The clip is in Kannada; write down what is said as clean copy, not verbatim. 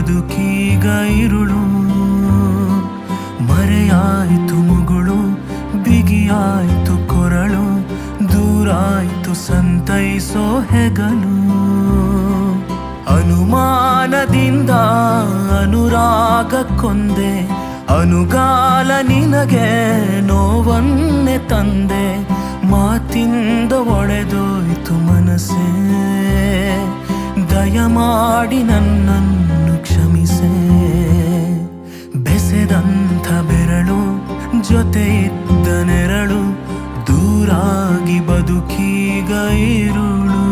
ಬದುಕೀಗ ಇರುಳು. ಮರೆಯಾಯ್ತು ಮುಗುಳು, ಬಿಗಿಯಾಯ್ತು ಕೊರಳು, ದೂರಾಯ್ತು ಸಂತೈಸೋ ಹೆಗಲು. ಅನುಮಾನದಿಂದ ಅನುರಾಗಕ್ಕೊಂದೆ, ಅನುಗಾಲ ನಿನಗೆ ನೋವನ್ನೆ ತಂದೆ. ಮಾತಿಂದ ಒಡೆದೋಯ್ತು ಮನಸ್ಸೇ, ದಯಮಾಡಿ ನನ್ನನ್ನು ಕ್ಷಮಿಸೆ. ಬೆಸೆದಂಥ ಬೆರಳು, ಜೊತೆ ಇದ್ದ ನೆರಳು, ದೂರಾಗಿ ಬದುಕೀಗ ಇರುಳು.